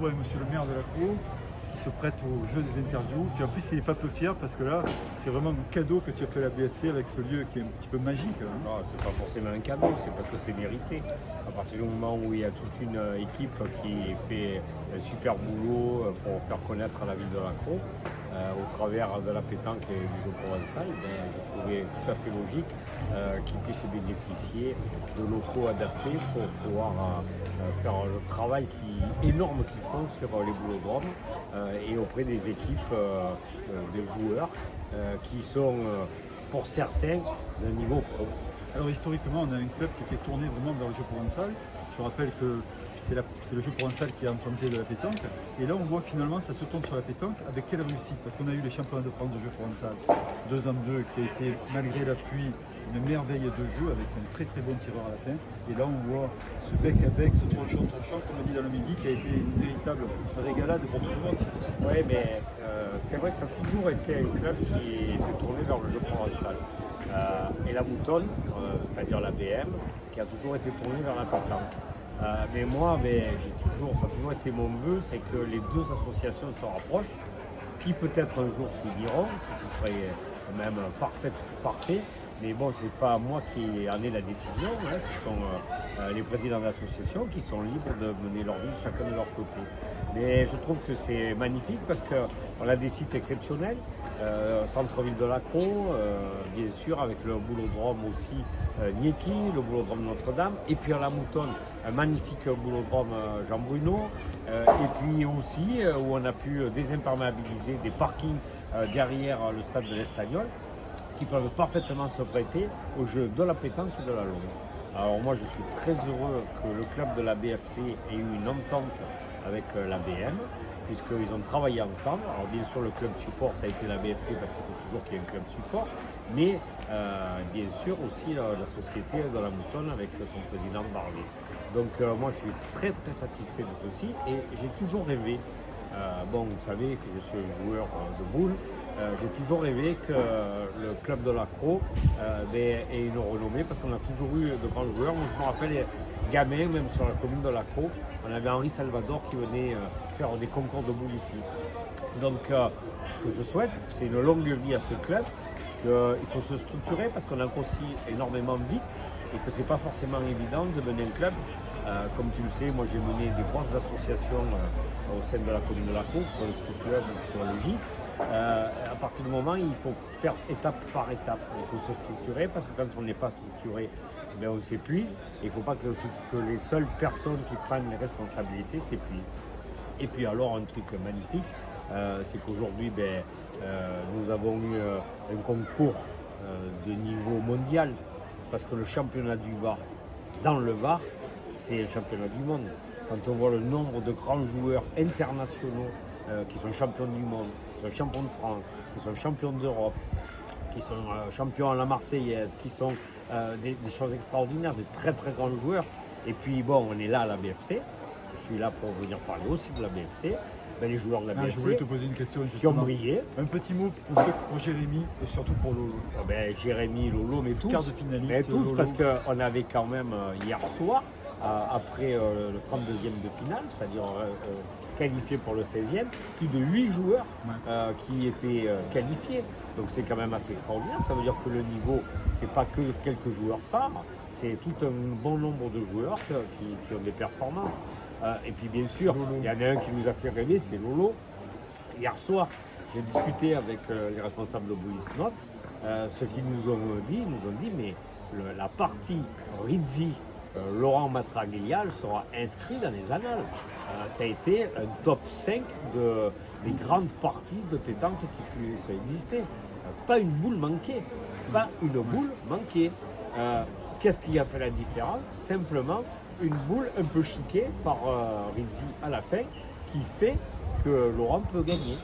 retrouve avec monsieur le maire de la cour qui se prête au jeu des interviews. Puis en plus, il n'est pas peu fier parce que là, c'est vraiment un cadeau que tu as fait à la BFC avec ce lieu qui est un petit peu magique. Hein. Non, c'est pas forcément un cadeau, c'est parce que c'est mérité. À partir du moment où il y a toute une équipe qui fait un super boulot pour faire connaître la ville de Lacroix, au travers de la pétanque et du jeu provençal, j'ai trouvé tout à fait logique qu'ils puissent bénéficier de locaux adaptés pour pouvoir faire le travail énorme qu'ils font sur les boulodromes et auprès des équipes des joueurs qui sont pour certains d'un niveau pro. Alors historiquement, on a un club qui était tourné vraiment vers le jeu provençal. Je rappelle que c'est le jeu provençal qui a emprunté de la pétanque. Et là, on voit que finalement, ça se tourne sur la pétanque. Avec quelle réussite? Parce qu'on a eu les championnats de France de jeu provençal 2 en 2, qui a été, malgré la pluie, une merveille de jeu avec un très très bon tireur à la fin. Et là, on voit ce bec à bec, ce tronchon, comme on dit dans le midi, qui a été une véritable régalade pour tout le monde. Oui, mais c'est vrai que ça a toujours été un club qui était tourné vers le jeu provençal. Et la Moutonne, c'est-à-dire la BM, qui a toujours été tournée vers la pétanque. Mais moi, ça a toujours été mon vœu, c'est que les deux associations se rapprochent, qui peut-être un jour s'uniront, ce qui serait même parfait. Mais bon, c'est pas moi qui en ai la décision, hein, ce sont les présidents d'associations qui sont libres de mener leur vie chacun de leur côté. Mais je trouve que c'est magnifique parce qu'on a des sites exceptionnels, centre-ville de Lacroix, bien sûr avec le boulodrome aussi Nieki, le boulodrome Notre-Dame, et puis à la Moutonne, un magnifique boulodrome Jean Bruno, et puis aussi où on a pu désimperméabiliser des parkings derrière le stade de l'Estagnol, qui peuvent parfaitement se prêter au jeu de la pétanque et de la longe. Alors moi je suis très heureux que le club de la BFC ait eu une entente avec la BM, puisqu'ils ont travaillé ensemble. Alors bien sûr le club support ça a été la BFC parce qu'il faut toujours qu'il y ait un club support, mais bien sûr aussi la société de la Moutonne avec son président Barlet. Donc moi je suis très très satisfait de ceci et j'ai toujours rêvé, bon vous savez que je suis un joueur de boules, j'ai toujours rêvé que le club de Lacroix ait une renommée parce qu'on a toujours eu de grands joueurs. Moi, je me rappelle, gamin, même sur la commune de Lacroix, on avait Henri Salvador qui venait faire des concours de boules ici. Donc, ce que je souhaite, c'est une longue vie à ce club. Il faut se structurer parce qu'on a grossi énormément vite et que c'est pas forcément évident de mener un club. Comme tu le sais, moi j'ai mené des grosses associations au sein de la commune de Lacroix, sur le Street Club, sur le GIS. À partir du moment, il faut faire étape par étape. Il faut se structurer parce que quand on n'est pas structuré, on s'épuise. Il ne faut pas que les seules personnes qui prennent les responsabilités s'épuisent. Et puis alors, un truc magnifique, c'est qu'aujourd'hui, nous avons eu un concours de niveau mondial parce que le championnat du Var, dans le Var, c'est un championnat du monde. Quand on voit le nombre de grands joueurs internationaux qui sont champions du monde, qui sont champions de France, qui sont champions d'Europe, qui sont champions à la Marseillaise, qui sont des choses extraordinaires, des très très grands joueurs. Et puis bon, on est là à la BFC, je suis là pour venir parler aussi de la BFC. Les joueurs de la BFC je voulais te poser une question qui ont brillé. Un petit mot pour Jérémy et surtout pour Lolo. Jérémy, Lolo, mais tous. Quart de finaliste, mais tous, Lolo. parce qu'on avait quand même hier soir, après le 32e de finale, c'est-à-dire qualifiés pour le 16e, plus de 8 joueurs qui étaient qualifiés. Donc c'est quand même assez extraordinaire. Ça veut dire que le niveau, c'est pas que quelques joueurs phares, c'est tout un bon nombre de joueurs qui ont des performances. Et puis bien sûr, il y en a un qui nous a fait rêver, c'est Lolo. Hier soir, j'ai discuté avec les responsables de Bouygues Notes. Ce qu'ils nous ont dit, mais la partie Rizzi, Laurent Matraglia, elle sera inscrite dans les annales. Ça a été un top 5 des grandes parties de pétanque qui puissent exister. Pas une boule manquée. Qu'est-ce qui a fait la différence? Simplement une boule un peu chiquée par Rizzi à la fin qui fait que Laurent peut gagner.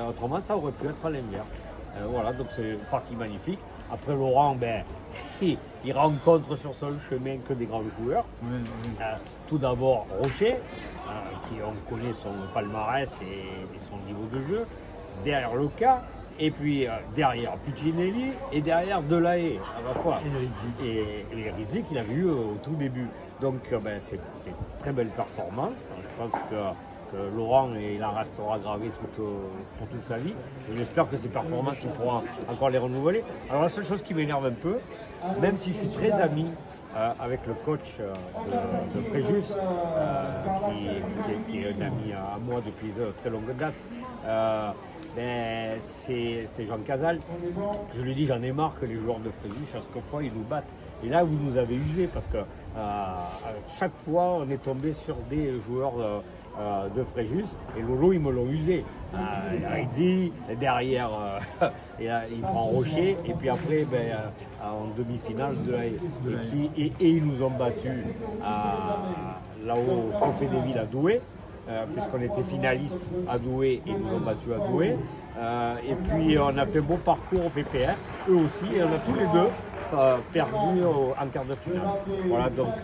Autrement, ça aurait pu être à l'inverse. Voilà, donc c'est une partie magnifique. Après, Laurent, il rencontre sur son chemin que des grands joueurs. Tout d'abord, Rocher, qui on connaît son palmarès et son niveau de jeu. Derrière Loca, et puis derrière Puccinelli, et derrière Delahaye à la fois. Et Rizzi qu'il avait eu au tout début. Donc c'est une très belle performance. Je pense que que Laurent, il en restera gravé pour toute sa vie. J'espère que ses performances, il pourra encore les renouveler. Alors la seule chose qui m'énerve un peu, même si je suis très ami avec le coach de Fréjus, qui est un ami à moi depuis de très longue date, c'est Jean Casal. Je lui dis, j'en ai marre que les joueurs de Fréjus, chaque fois, ils nous battent. Et là, vous nous avez usés parce que chaque fois, on est tombé sur des joueurs de Fréjus et Lolo, ils me l'ont usé. Rizzi, derrière, il prend Rocher et puis après, en demi-finale, et ils nous ont battus là-haut au Trophée des Villes à Douai. Puisqu'on était finaliste à Douai et ils nous ont battus à Douai. Et puis on a fait un bon parcours au PPR, eux aussi, et on a tous les deux perdu en quart de finale. Voilà, donc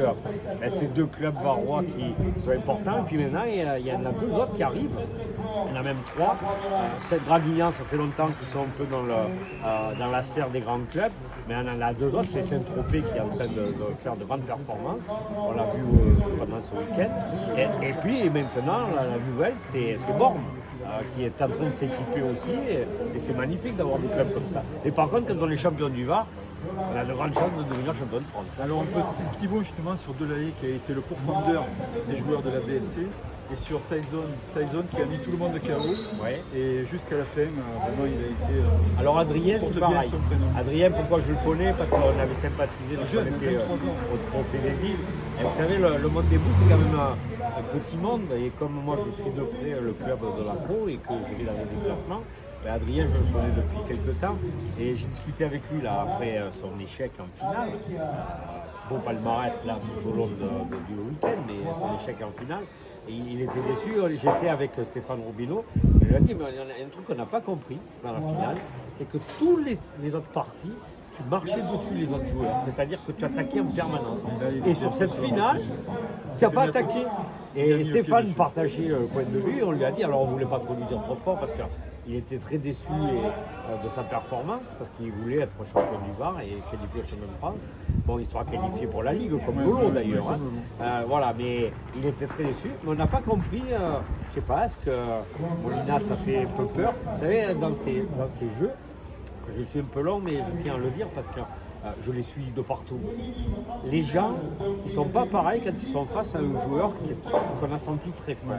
ces deux clubs varois qui sont importants. Et puis maintenant, il y en a deux autres qui arrivent. Il y en a même trois. Draguignan, ça fait longtemps qu'ils sont un peu dans la sphère des grands clubs. Mais on en a deux autres, c'est Saint-Tropez qui est en train de faire de grandes performances. On l'a vu pendant ce week-end. Et puis maintenant, la nouvelle, c'est Bormes. Qui est en train de s'équiper aussi, et c'est magnifique d'avoir des clubs comme ça. Et par contre, quand on est champion du Var, on a de grandes chances de devenir champion de France. Alors un petit mot justement sur Delahaye qui a été le pourfendeur des joueurs de la BFC, et sur Tyson qui a mis tout le monde KO. Ouais. Et jusqu'à la fin, vraiment il a été. Alors Adrien, c'est pareil. Adrien, pourquoi je le connais? Parce qu'on avait sympathisé lorsqu'on était au Trophée des Villes. Et vous savez, le monde des bouts, c'est quand même un petit monde. Et comme moi, je suis de près le club de la Pro et que j'ai vu dans les déplacements, Adrien, je le connais depuis quelques temps. Et j'ai discuté avec lui là, après son échec en finale. Bon palmarès là tout au long du week-end, mais son échec en finale. Et il était déçu. J'étais avec Stéphane Robineau. Il lui a dit, mais il y a un truc qu'on n'a pas compris dans la finale, c'est que tous les autres parties, tu marchais dessus les autres joueurs. C'est-à-dire que tu attaquais en permanence. Et sur cette finale, tu n'as pas attaqué. Et Stéphane partageait le point de vue. On lui a dit, alors on ne voulait pas trop lui dire trop fort parce qu'il était très déçu de sa performance parce qu'il voulait être champion du Var et qualifié au champion de France. Bon, il sera qualifié pour la Ligue, comme Lolo d'ailleurs. Voilà, mais il était très déçu. Mais on n'a pas compris, je ne sais pas, est-ce que Molina, ça fait un peu peur. Vous savez, dans ces jeux, je suis un peu long, mais je tiens à le dire parce que je les suis de partout. Les gens, ils ne sont pas pareils quand ils sont face à un joueur qu'on a senti très fort.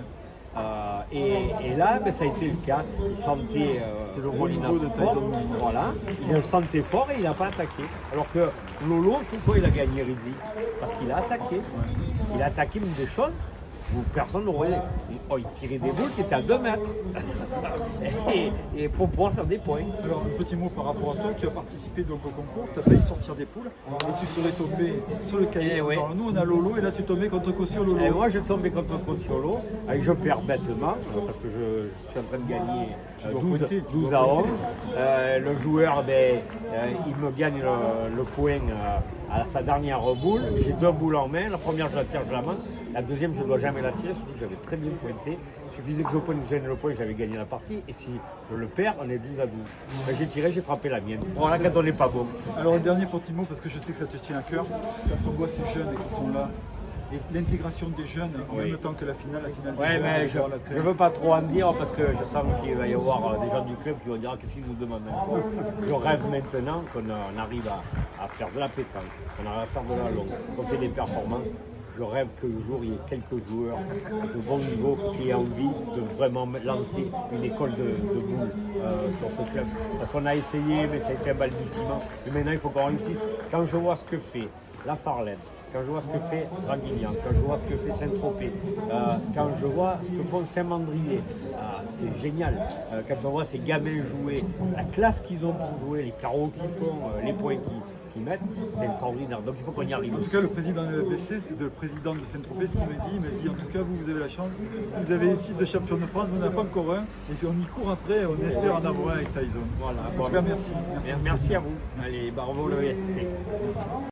Et là, ça a été le cas. Il sentait Molina fort, voilà. Il le sentait fort et il n'a pas attaqué. Alors que Lolo, pourquoi il a gagné Rizzi? Parce qu'il a attaqué. Il a attaqué des choses où personne n'aurait. Il tirait des boules qui étaient à 2 mètres. et pour pouvoir faire des points. Alors, un petit mot par rapport à toi, tu as participé donc au concours, tu as failli sortir des poules et tu serais tombé sur le cahier. Ouais. Alors, nous, on a Lolo et là, tu tombais contre Kosciello. Et moi, je tombais contre Kosciello et je perds bêtement parce que je suis en train de gagner 12 à 11. Le joueur, il me gagne le point à sa dernière boule. J'ai 2 boules en main. La première, je la tire, je la manque. La deuxième, je ne dois jamais la tirer, surtout que j'avais très bien pointé. Il suffisait que je gêne le point, j'avais gagné la partie. Et si je le perds, on est 12 à 12. J'ai tiré, j'ai frappé la mienne. Voilà, quand on n'est pas bon. Alors, un dernier petit mot, parce que je sais que ça te tient à cœur. Quand on voit ces jeunes qui sont là, et l'intégration des jeunes en même temps que la finale ouais, mais je ne veux pas trop en dire parce que je sens qu'il va y avoir des gens du club qui vont dire qu'est-ce qu'ils nous demandent encore. Je rêve maintenant qu'on arrive à faire de la pétanque, qu'on arrive à faire de la longue, qu'on fait des performances. Je rêve qu'un jour il y ait quelques joueurs de bon niveau qui aient envie de vraiment lancer une école de boules sur ce club. Parce qu'on a essayé, mais ça a été un balbutiement. Et maintenant il faut qu'on réussisse. Quand je vois ce que fait la Farlène, quand je vois ce que fait Draguignan, quand je vois ce que fait Saint-Tropez, quand je vois ce que font Saint-Mandrier, c'est génial. Quand on voit ces gamins jouer, la classe qu'ils ont pour jouer, les carreaux qu'ils font, les points qu'ils mettent, c'est extraordinaire. Donc il faut qu'on y arrive. En tout cas, le président de la BC, c'est le président de Saint-Tropez, ce qu'il m'a dit, en tout cas, vous avez la chance, vous avez le titre de champion de France, vous n'en avez pas encore un, et on y court après, on espère en avoir un avec Tyson. Voilà. En tout cas, merci. Merci à vous. Allez, bravo le FC.